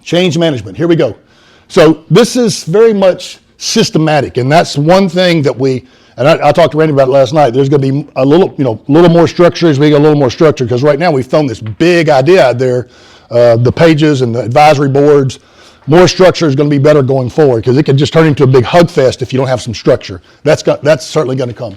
Change management, here we go. So this is very much systematic, and that's one thing that I talked to Randy about it last night. There's going to be a little more structure as we get a little more structure, because right now we've thrown this big idea out there, the pages and the advisory boards. More structure is going to be better going forward, because it could just turn into a big hug fest if you don't have some structure. That's certainly going to come.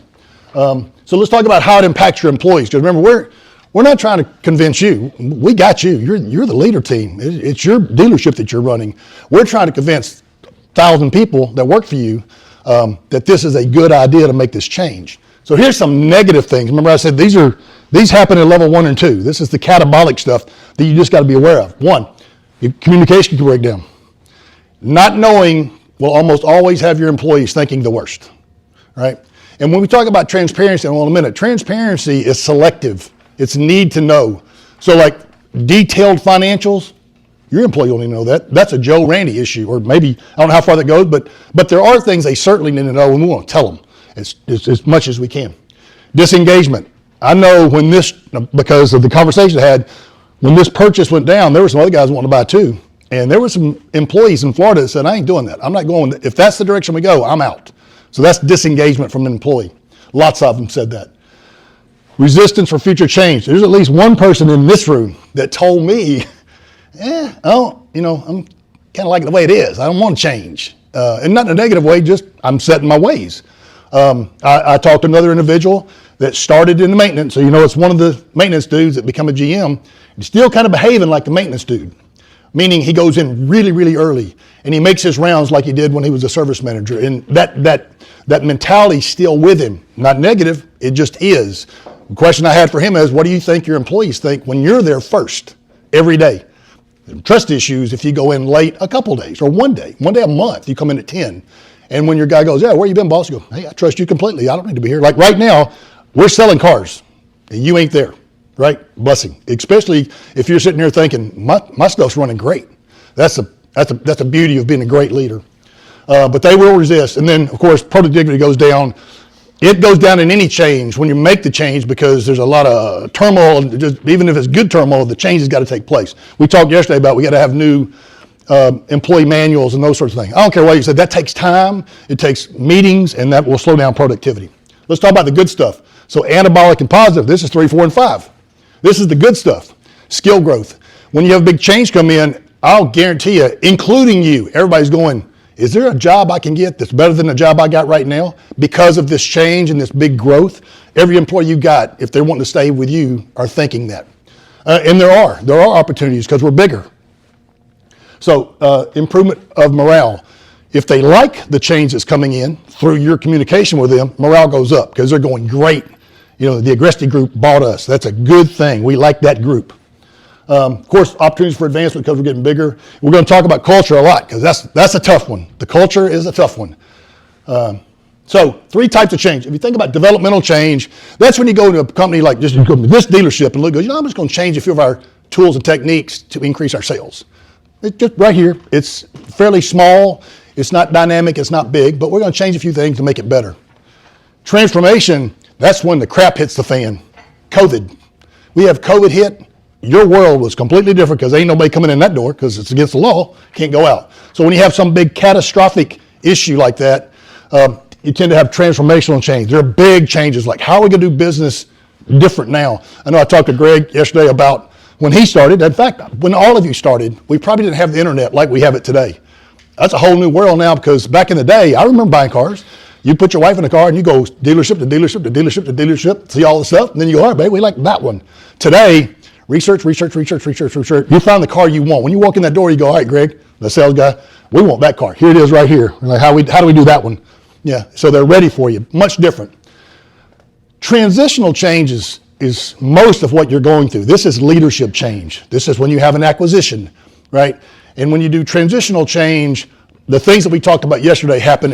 So let's talk about how it impacts your employees. Because remember, we're not trying to convince you. We got you. You're the leader team. It's your dealership that you're running. We're trying to convince 1,000 people that work for you that this is a good idea to make this change. So here's some negative things. Remember I said these happen at level 1 and 2. This is the catabolic stuff that you just got to be aware of. 1, your communication can break down. Not knowing will almost always have your employees thinking the worst, right? And when we talk about transparency in a minute, transparency is selective. It's need to know. So like detailed financials, your employee will need to know that. That's a Joe Randy issue, or maybe, I don't know how far that goes, but there are things they certainly need to know, and we want to tell them as much as we can. Disengagement. I know when because of the conversation I had, when this purchase went down, there were some other guys wanting to buy too. And there were some employees in Florida that said, I ain't doing that. I'm not going. If that's the direction we go, I'm out. So that's disengagement from an employee. Lots of them said that. Resistance for future change. There's at least one person in this room that told me, I'm kind of like the way it is. I don't want to change. And not in a negative way, just I'm set in my ways. I talked to another individual that started in the maintenance. So, it's one of the maintenance dudes that become a GM. He's still kind of behaving like the maintenance dude. Meaning he goes in really, really early, and he makes his rounds like he did when he was a service manager. And that mentality's still with him. Not negative, it just is. The question I had for him is, what do you think your employees think when you're there first, every day? Trust issues if you go in late a couple days, or one day a month, you come in at 10. And when your guy goes, yeah, where you been, boss? You go, hey, I trust you completely. I don't need to be here. Like right now, we're selling cars, and you ain't there. Right? Blessing. Especially if you're sitting here thinking, my stuff's running great. That's a beauty of being a great leader. But they will resist. And then, of course, productivity goes down. It goes down in any change when you make the change, because there's a lot of turmoil. And even if it's good turmoil, the change has got to take place. We talked yesterday about we got to have new employee manuals and those sorts of things. I don't care what you said. That takes time. It takes meetings, and that will slow down productivity. Let's talk about the good stuff. So anabolic and positive. This is 3, 4, and 5. This is the good stuff. Skill growth. When you have a big change come in, I'll guarantee you, including you, everybody's going, is there a job I can get that's better than the job I got right now because of this change and this big growth? Every employee you got, if they're wanting to stay with you, are thinking that. And there are opportunities because we're bigger. So improvement of morale. If they like the change that's coming in through your communication with them, morale goes up because they're going, great. The Agresti group bought us. That's a good thing. We like that group. Of course, opportunities for advancement because we're getting bigger. We're going to talk about culture a lot because that's a tough one. The culture is a tough one. So 3 types of change. If you think about developmental change, that's when you go to a company like this dealership and look, I'm just going to change a few of our tools and techniques to increase our sales. It's just right here. It's fairly small. It's not dynamic. It's not big, but we're going to change a few things to make it better. Transformation. That's when the crap hits the fan. COVID. We have COVID hit. Your world was completely different because ain't nobody coming in that door because it's against the law. Can't go out. So when you have some big catastrophic issue like that, you tend to have transformational change. There are big changes like how are we going to do business different now? I know I talked to Greg yesterday about when he started. In fact, when all of you started, we probably didn't have the internet like we have it today. That's a whole new world now because back in the day, I remember buying cars. You put your wife in the car and you go dealership to dealership to dealership to dealership, see all the stuff, and then you go, all right, babe, we like that one. Today, research. You find the car you want. When you walk in that door, you go, all right, Greg, the sales guy, we want that car. Here it is right here. Like, how do we do that one? Yeah, so they're ready for you. Much different. Transitional changes is most of what you're going through. This is leadership change. This is when you have an acquisition, right? And when you do transitional change, the things that we talked about yesterday happen in